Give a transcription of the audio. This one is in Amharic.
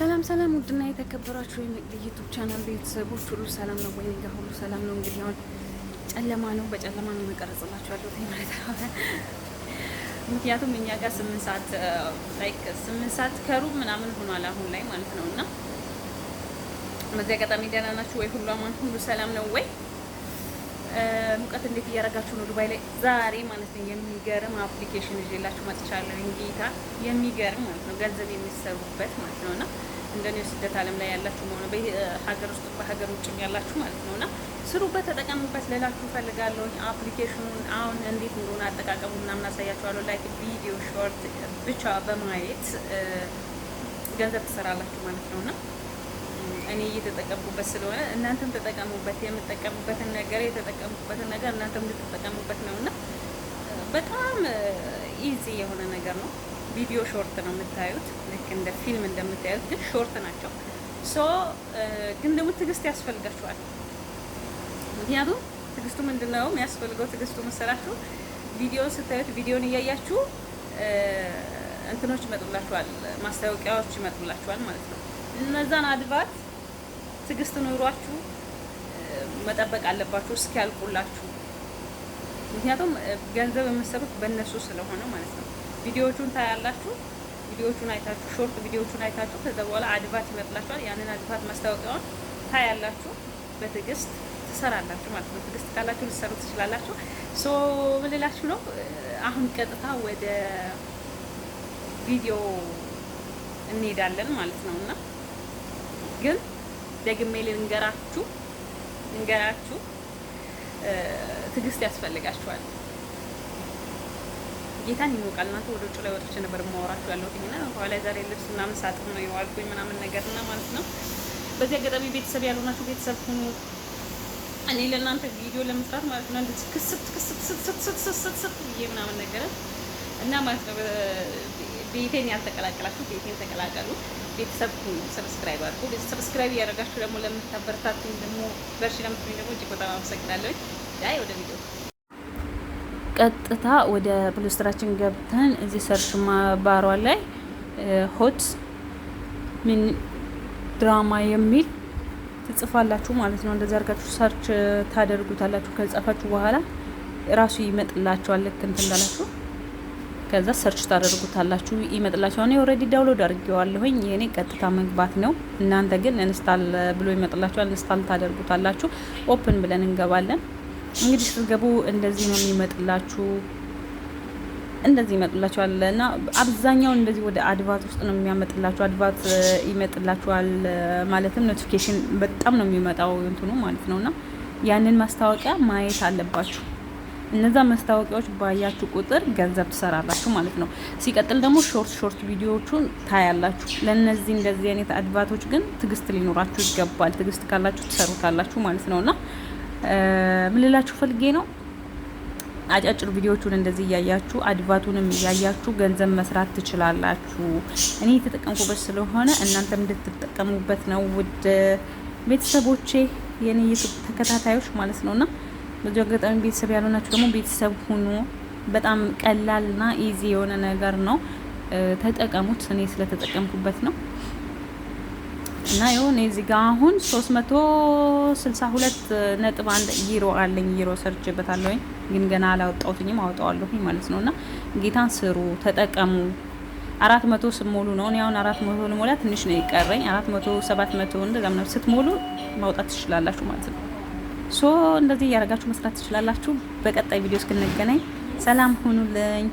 ሰላም ሰላም፣ ውድና የተከበራችሁ የዩቲዩብ ቻናል ቤተሰቦች ሁሉ ሰላም ነው ወይ? ጋር ሁሉ ሰላም ነው። እንግዲህ አሁን ጨለማ ነው፣ በጨለማ ነው መቀረጽላችሁ ያለሁት ማለት ነው። ምክንያቱም እኛ ጋር 8 ሰዓት ላይክ 8 ሰዓት ከሩብ ምናምን ሆኗል አሁን ላይ ማለት ነው። እና በዚህ አጋጣሚ ደህና ናችሁ ወይ? ሁሉ አማን፣ ሁሉ ሰላም ነው ወይ? ሙቀት እንዴት እያደረጋችሁ ነው ዱባይ ላይ? ዛሬ ማለት ነው የሚገርም አፕሊኬሽን ይዤላችሁ መጥቻለሁ። እንጌታ የሚገርም ማለት ነው ገንዘብ የሚሰሩበት ማለት ነውና እንደኔው ስደት ዓለም ላይ ያላችሁ ሆነ በሀገር ውስጥ በሀገር ውጭ ያላችሁ ማለት ነውና ስሩበት፣ ተጠቀሙበት ልላችሁ ፈልጋለሁ። አፕሊኬሽኑን አሁን እንዴት እንደሆነ አጠቃቀሙ ምናምን አሳያችኋለሁ። ላይክ ቪዲዮ ሾርት ብቻ በማየት ገንዘብ ትሰራላችሁ ማለት ነውና እኔ እየተጠቀምኩበት ስለሆነ እናንተም ተጠቀሙበት። የምትጠቀሙበትን ነገር የተጠቀምኩበትን ነገር እናንተም እንድትጠቀሙበት ነውና በጣም ኢዚ የሆነ ነገር ነው። ቪዲዮ ሾርት ነው የምታዩት፣ ልክ እንደ ፊልም እንደምታዩት ግን ሾርት ናቸው። ግን ደግሞ ትዕግስት ያስፈልጋችኋል። ምክንያቱም ትዕግስቱ ምንድነው የሚያስፈልገው? ትዕግስቱ መሰላችሁ ቪዲዮ ስታዩት ቪዲዮን እያያችሁ እንትኖች ይመጡላችኋል፣ ማስታወቂያዎች ይመጡላችኋል ማለት ነው። እነዛን አድቫት ትዕግስት ኑሯችሁ መጠበቅ አለባችሁ እስኪያልቁላችሁ። ምክንያቱም ገንዘብ የምትሰሩት በእነሱ ስለሆነ ማለት ነው። ቪዲዮዎቹን ታያላችሁ። ቪዲዮዎቹን አይታችሁ ሾርት ቪዲዮዎቹን አይታችሁ ከዛ በኋላ አድቫት ይመጥላችኋል። ያንን አድቫት ማስታወቂያውን ታያላችሁ። በትዕግስት ትሰራላችሁ ማለት ነው። ትዕግስት ካላችሁ ልትሰሩ ትችላላችሁ። ምን ልላችሁ ነው? አሁን ቀጥታ ወደ ቪዲዮ እንሄዳለን ማለት ነውና ግን ደግሜ ልንገራችሁ ትዕግስት ያስፈልጋችኋል። ጌታን ይሞቃል። እናንተ ወደ ውጭ ላይ ወጥቼ ነበር ማወራችሁ ያለሁትና በኋላ ዛሬ ልብስ ምናምን ሳጥን ነው የዋልኩኝ ምናምን ነገርና ማለት ነው። በዚህ አጋጣሚ ቤተሰብ ያልሆናችሁ ቤተሰብ ሁኑ። እኔ ለእናንተ ቪዲዮ ለመስራት ማለት ነው እንደዚህ ክስት ብዬ ምናምን ነገር እና ማለት ነው። ቤቴን ያልተቀላቀላችሁ ቤቴን ተቀላቀሉ። ቤተሰብ ሁኑ። ሰብስክራይብ አድርጉ። ሰብስክራይብ እያደረጋችሁ ደግሞ ለምታበረታቱኝ ደግሞ በርሺ ለምትሉኝ ደግሞ እጅግ በጣም አመሰግናለሁ። ዳይ ወደ ቪዲዮ ቀጥታ ወደ ፕሌይስቶራችን ገብተን እዚህ ሰርች ባሯ ላይ ሆት ምን ድራማ የሚል ትጽፋላችሁ ማለት ነው። እንደዛ አድርጋችሁ ሰርች ታደርጉታላችሁ። ከጻፋችሁ በኋላ ራሱ ይመጥላችኋል ልክ እንትን እንዳላችሁ። ከዛ ሰርች ታደርጉታላችሁ ይመጥላችኋል። እኔ ኦልሬዲ ዳውንሎድ አድርጌዋለሁኝ። የኔ ቀጥታ መግባት ነው። እናንተ ግን ኢንስታል ብሎ ይመጥላችኋል። ኢንስታል ታደርጉታላችሁ። ኦፕን ብለን እንገባለን። እንግዲህ ስትገቡ እንደዚህ ነው የሚመጥላችሁ። እንደዚህ ይመጥላችኋል እና አብዛኛው እንደዚህ ወደ አድቫት ውስጥ ነው የሚያመጥላችሁ። አድቫት ይመጥላችኋል ማለትም ኖቲፊኬሽን በጣም ነው የሚመጣው እንትኑ ማለት ነውና ያንን ማስታወቂያ ማየት አለባችሁ። እነዛ ማስታወቂያዎች ባያችሁ ቁጥር ገንዘብ ትሰራላችሁ ማለት ነው። ሲቀጥል ደግሞ ሾርት ቪዲዮዎቹን ታያላችሁ። ለነዚህ እንደዚህ አይነት አድቫቶች ግን ትዕግስት ሊኖራችሁ ይገባል። ትዕግስት ካላችሁ ትሰሩታላችሁ ማለት ነውና ምን ልላችሁ ፈልጌ ነው፣ አጫጭር ቪዲዮዎቹን እንደዚህ እያያችሁ አድቫቱንም እያያችሁ ገንዘብ መስራት ትችላላችሁ። እኔ የተጠቀምኩበት ስለሆነ እናንተም እንድትጠቀሙበት ነው። ውድ ቤተሰቦቼ የኔ ዩቲዩብ ተከታታዮች ማለት ነውና በዚህ አጋጣሚ ቤተሰብ ያልሆናችሁ ደግሞ ቤተሰብ ሁኑ። በጣም ቀላልና ኢዚ የሆነ ነገር ነው። ተጠቀሙት። እኔ ስለተጠቀምኩበት ነው። እና የሆነ እዚህ ጋር አሁን 362.1 ዩሮ አለኝ። ዩሮ ሰርችበታለሁኝ ግን ገና አላወጣሁትኝም። አወጣዋለሁኝ ማለት ነውና ጌታን ስሩ፣ ተጠቀሙ። 400 ስሞሉ ነው። እኔ አሁን 400 ልሞላ ትንሽ ነው የቀረኝ። 400 700 እንደዛ ምናምን ስትሞሉ ማውጣት ትችላላችሁ ማለት ነው። እንደዚህ እያደረጋችሁ መስራት ትችላላችሁ። በቀጣይ ቪዲዮ እስክንገናኝ ሰላም ሁኑልኝ።